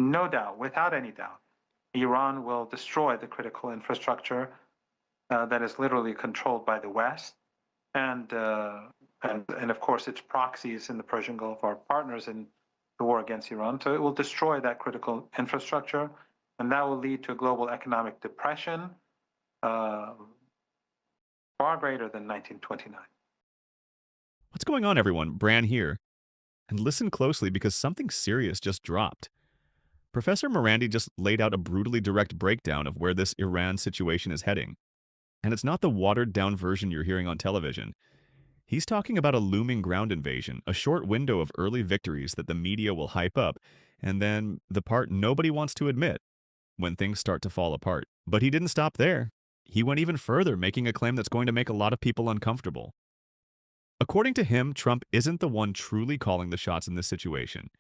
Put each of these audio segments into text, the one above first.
No doubt, without any doubt, Iran will destroy the critical infrastructure that is literally controlled by the West, and, uh, and of course its proxies in the Persian Gulf are partners in the war against Iran. So it will destroy that critical infrastructure, and that will lead to a global economic depression uh, far greater than 1929. What's going on, everyone? Bran here. And listen closely because something serious just dropped. Professor Mirandi just laid out a brutally direct breakdown of where this Iran situation is heading. And it's not the watered down version you're hearing on television. He's talking about a looming ground invasion, a short window of early victories that the media will hype up, and then the part nobody wants to admit, when things start to fall apart. But he didn't stop there. He went even further, making a claim that's going to make a lot of people uncomfortable. According to him, Trump isn't the one truly calling the shots in this situation.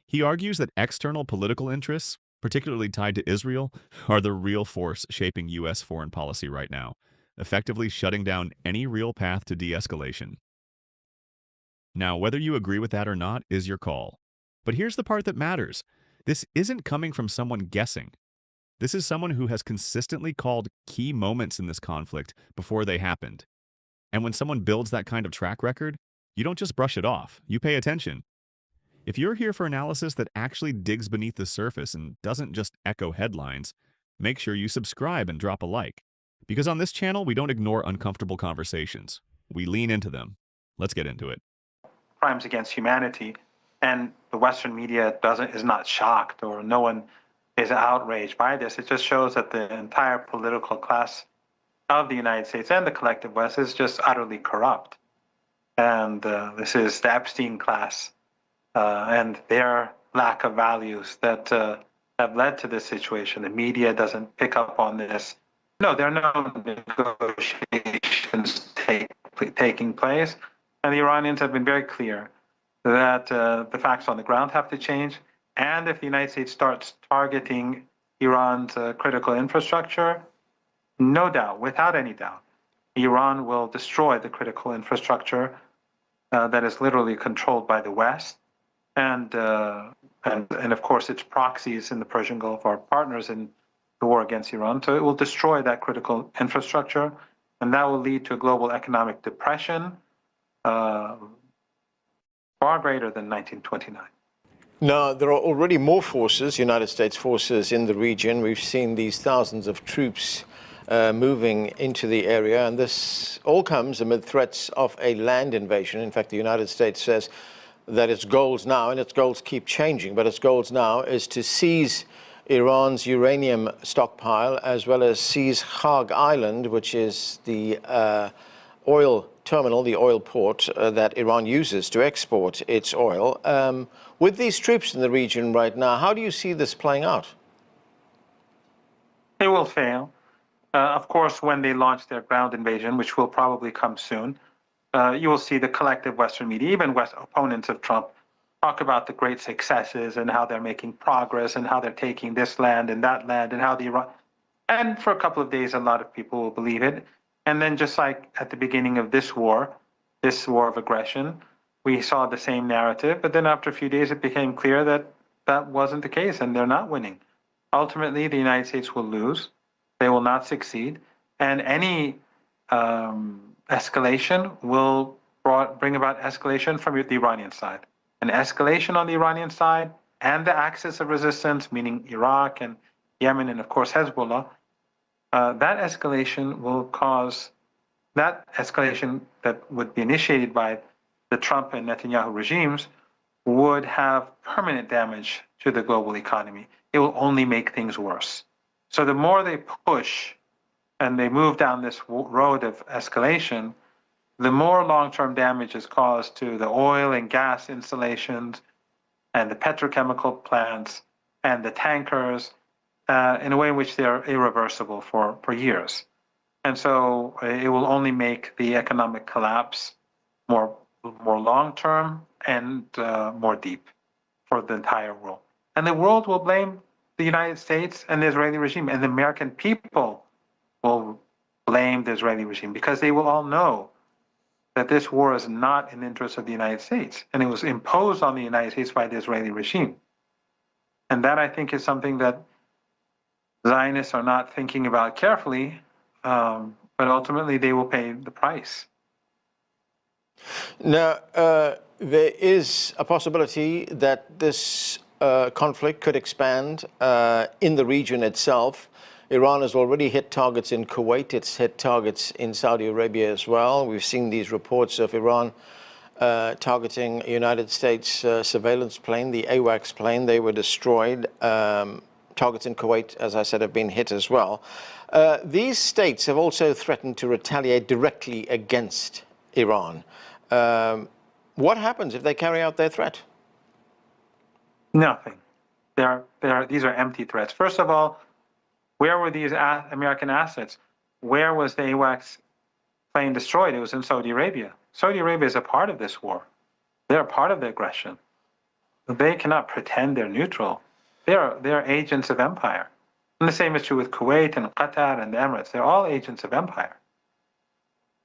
He argues that external political interests, particularly tied to Israel, are the real force shaping U.S. foreign policy right now, effectively shutting down any real path to de-escalation. Now, whether you agree with that or not is your call. But here's the part that matters. This isn't coming from someone guessing. This is someone who has consistently called key moments in this conflict before they happened. And when someone builds that kind of track record, you don't just brush it off, you pay attention. If you're here for analysis that actually digs beneath the surface and doesn't just echo headlines, make sure you subscribe and drop a like. Because on this channel, we don't ignore uncomfortable conversations. We lean into them. Let's get into it. Crimes against humanity, and the Western media is not shocked, or no one is outraged by this. It just shows that the entire political class of the United States and the collective West is just utterly corrupt. And this is the Epstein class and their lack of values that have led to this situation. The media doesn't pick up on this. No, there are no negotiations taking place. And the Iranians have been very clear that the facts on the ground have to change. And if the United States starts targeting Iran's critical infrastructure, no doubt, without any doubt, Iran will destroy the critical infrastructure that is literally controlled by the West, and of course its proxies in the Persian Gulf are partners in the war against Iran. So it will destroy that critical infrastructure, and that will lead to a global economic depression far greater than 1929. Now, there are already more forces, United States forces in the region. We've seen these thousands of troops moving into the area, and this all comes amid threats of a land invasion. In fact, the United States says that its goals now, and its goals keep changing, but its goals now is to seize Iran's uranium stockpile, as well as seize Khag Island, which is the oil terminal, the oil port that Iran uses to export its oil. With these troops in the region right now, how do you see this playing out? It will fail. Of course, when they launch their ground invasion, which will probably come soon, you will see the collective Western media, even opponents of Trump, talk about the great successes and how they're making progress and how they're taking this land and that land and how the Iran. And for a couple of days, a lot of people will believe it. And then just like at the beginning of this war of aggression, we saw the same narrative. But then after a few days, it became clear that that wasn't the case and they're not winning. Ultimately, the United States will lose. They will not succeed. And any escalation will bring about escalation from the Iranian side. An escalation on the Iranian side and the axis of resistance, meaning Iraq and Yemen and, of course, Hezbollah, that escalation that would be initiated by the Trump and Netanyahu regimes would have permanent damage to the global economy. It will only make things worse. So the more they push and they move down this road of escalation, the more long-term damage is caused to the oil and gas installations and the petrochemical plants and the tankers in a way in which they are irreversible for years. And so it will only make the economic collapse more long-term and more deep for the entire world. And the world will blame the United States and the Israeli regime, and the American people will blame the Israeli regime because they will all know that this war is not in the interest of the United States, and it was imposed on the United States by the Israeli regime. And that, I think, is something that Zionists are not thinking about carefully, but ultimately they will pay the price. Now, there is a possibility that this conflict could expand in the region itself. Iran has already hit targets in Kuwait. It's hit targets in Saudi Arabia as well. We've seen these reports of Iran targeting a United States surveillance plane, the AWACS plane. They were destroyed. Targets in Kuwait, as I said, have been hit as well. These states have also threatened to retaliate directly against Iran. What happens if they carry out their threat? Nothing. These are empty threats. First of all, where were these American assets? Where was the AWACS plane destroyed? It was in Saudi Arabia. Saudi Arabia is a part of this war. They're a part of the aggression. They cannot pretend they're neutral. They're agents of empire. And the same is true with Kuwait and Qatar and the Emirates. They're all agents of empire.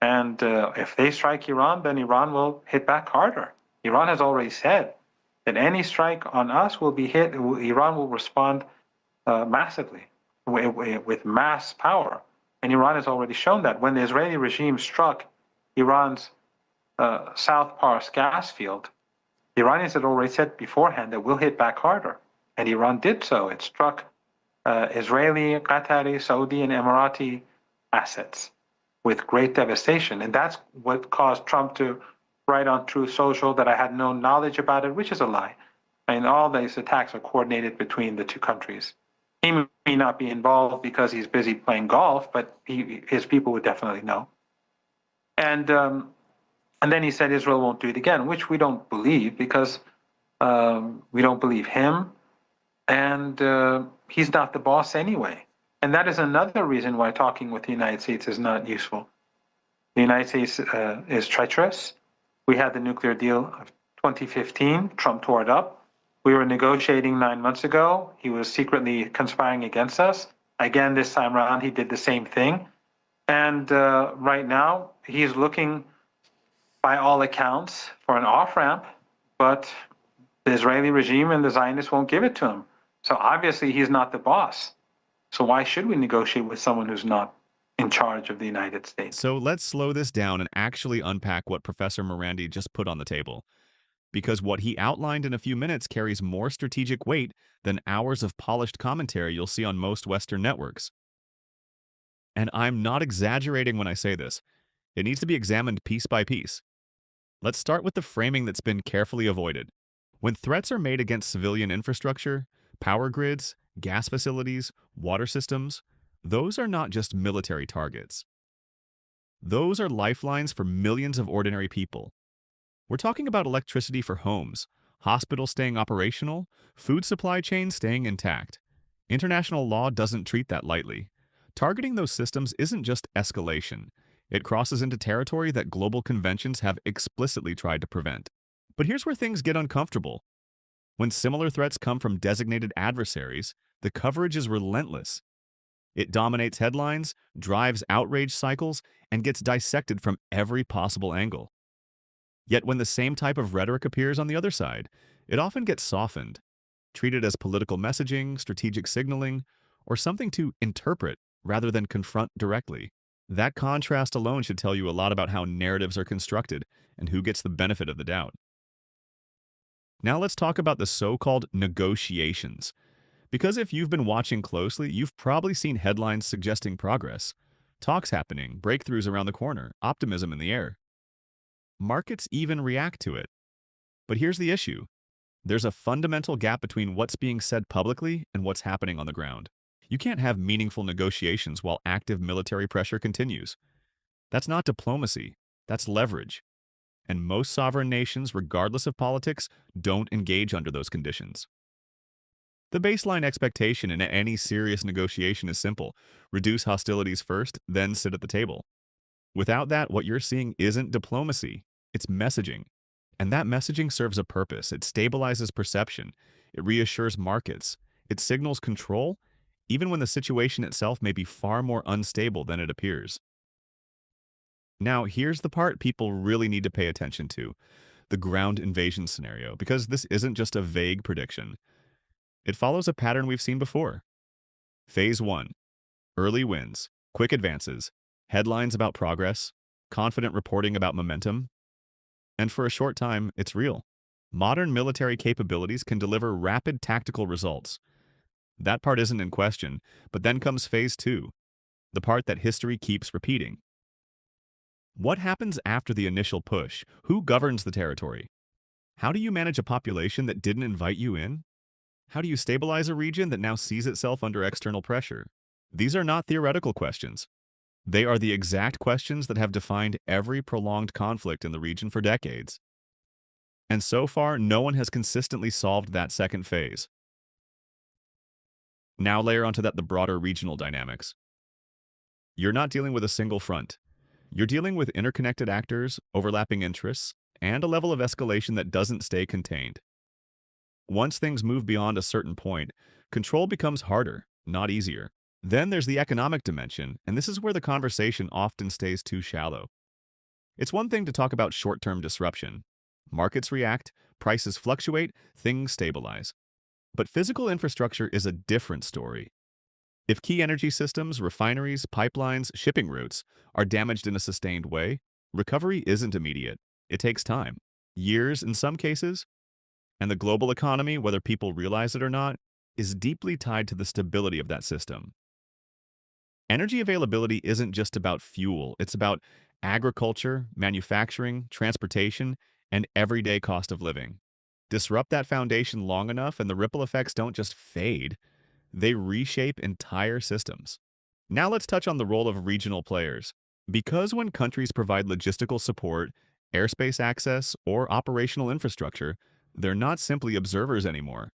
And if they strike Iran, then Iran will hit back harder. Iran has already said that any strike on us will be hit. Iran will respond massively with mass power. And Iran has already shown that. When the Israeli regime struck Iran's South Pars gas field, the Iranians had already said beforehand that we'll hit back harder. And Iran did so. It struck Israeli, Qatari, Saudi, and Emirati assets with great devastation. And that's what caused Trump to write on Truth Social that I had no knowledge about it, which is a lie. I mean, all these attacks are coordinated between the two countries. He may not be involved because he's busy playing golf, but his people would definitely know. And then he said Israel won't do it again, which we don't believe because we don't believe him. And he's not the boss anyway. And that is another reason why talking with the United States is not useful. The United States is treacherous. We had the nuclear deal of 2015. Trump tore it up. We were negotiating 9 months ago. He was secretly conspiring against us. Again, this time around, he did the same thing. And right now, he's looking, by all accounts, for an off-ramp, but the Israeli regime and the Zionists won't give it to him. So obviously, he's not the boss. So why should we negotiate with someone who's not in charge of the United States? So let's slow this down and actually unpack what Professor Mirandi just put on the table. Because what he outlined in a few minutes carries more strategic weight than hours of polished commentary you'll see on most Western networks. And I'm not exaggerating when I say this. It needs to be examined piece by piece. Let's start with the framing that's been carefully avoided. When threats are made against civilian infrastructure, power grids, gas facilities, water systems, those are not just military targets. Those are lifelines for millions of ordinary people. We're talking about electricity for homes, hospitals staying operational, food supply chains staying intact. International law doesn't treat that lightly. Targeting those systems isn't just escalation. It crosses into territory that global conventions have explicitly tried to prevent. But here's where things get uncomfortable. When similar threats come from designated adversaries, the coverage is relentless. It dominates headlines, drives outrage cycles, and gets dissected from every possible angle. Yet when the same type of rhetoric appears on the other side, it often gets softened, treated as political messaging, strategic signaling, or something to interpret rather than confront directly. That contrast alone should tell you a lot about how narratives are constructed and who gets the benefit of the doubt. Now let's talk about the so-called negotiations. Because if you've been watching closely, you've probably seen headlines suggesting progress. Talks happening, breakthroughs around the corner, optimism in the air. Markets even react to it. But here's the issue. There's a fundamental gap between what's being said publicly and what's happening on the ground. You can't have meaningful negotiations while active military pressure continues. That's not diplomacy. That's leverage. And most sovereign nations, regardless of politics, don't engage under those conditions. The baseline expectation in any serious negotiation is simple. Reduce hostilities first, then sit at the table. Without that, what you're seeing isn't diplomacy. It's messaging. And that messaging serves a purpose. It stabilizes perception. It reassures markets. It signals control, even when the situation itself may be far more unstable than it appears. Now, here's the part people really need to pay attention to, the ground invasion scenario, because this isn't just a vague prediction. It follows a pattern we've seen before. Phase 1. Early wins, quick advances, headlines about progress, confident reporting about momentum. And for a short time, it's real. Modern military capabilities can deliver rapid tactical results. That part isn't in question, but then comes Phase 2, the part that history keeps repeating. What happens after the initial push? Who governs the territory? How do you manage a population that didn't invite you in? How do you stabilize a region that now sees itself under external pressure? These are not theoretical questions. They are the exact questions that have defined every prolonged conflict in the region for decades. And so far, no one has consistently solved that second phase. Now layer onto that the broader regional dynamics. You're not dealing with a single front. You're dealing with interconnected actors, overlapping interests, and a level of escalation that doesn't stay contained. Once things move beyond a certain point, control becomes harder, not easier. Then there's the economic dimension, and this is where the conversation often stays too shallow. It's one thing to talk about short-term disruption. Markets react, prices fluctuate, things stabilize. But physical infrastructure is a different story. If key energy systems, refineries, pipelines, shipping routes are damaged in a sustained way, recovery isn't immediate. It takes time, years in some cases, and the global economy, whether people realize it or not, is deeply tied to the stability of that system. Energy availability isn't just about fuel, it's about agriculture, manufacturing, transportation, and everyday cost of living. Disrupt that foundation long enough and the ripple effects don't just fade, they reshape entire systems. Now let's touch on the role of regional players. Because when countries provide logistical support, airspace access, or operational infrastructure, they're not simply observers anymore.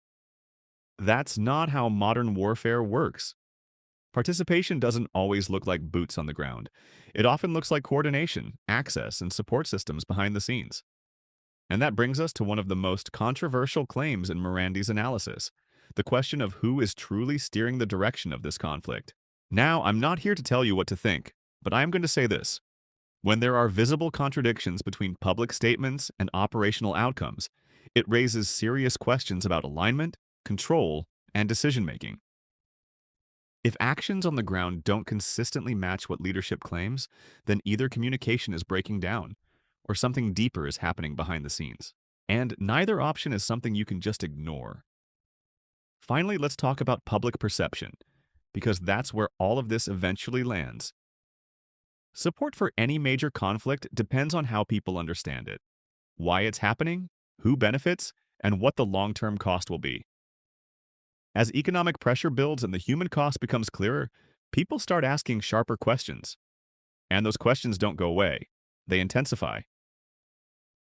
That's not how modern warfare works. Participation doesn't always look like boots on the ground. It often looks like coordination, access, and support systems behind the scenes. And that brings us to one of the most controversial claims in Mirandi's analysis, the question of who is truly steering the direction of this conflict. Now, I'm not here to tell you what to think, but I am going to say this. When there are visible contradictions between public statements and operational outcomes, it raises serious questions about alignment, control, and decision-making. If actions on the ground don't consistently match what leadership claims, then either communication is breaking down, or something deeper is happening behind the scenes. And neither option is something you can just ignore. Finally, let's talk about public perception, because that's where all of this eventually lands. Support for any major conflict depends on how people understand it, why it's happening, who benefits, and what the long-term cost will be. As economic pressure builds and the human cost becomes clearer, people start asking sharper questions. And those questions don't go away, they intensify.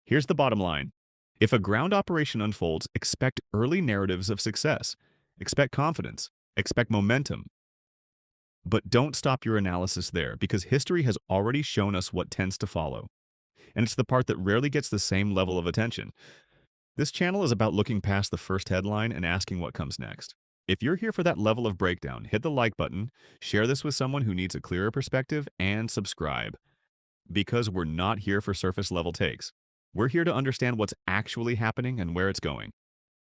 Here's the bottom line. If a ground operation unfolds, expect early narratives of success. Expect confidence. Expect momentum. But don't stop your analysis there, because history has already shown us what tends to follow. And it's the part that rarely gets the same level of attention. This channel is about looking past the first headline and asking what comes next. If you're here for that level of breakdown, hit the like button, share this with someone who needs a clearer perspective, and subscribe. Because we're not here for surface level takes. We're here to understand what's actually happening and where it's going.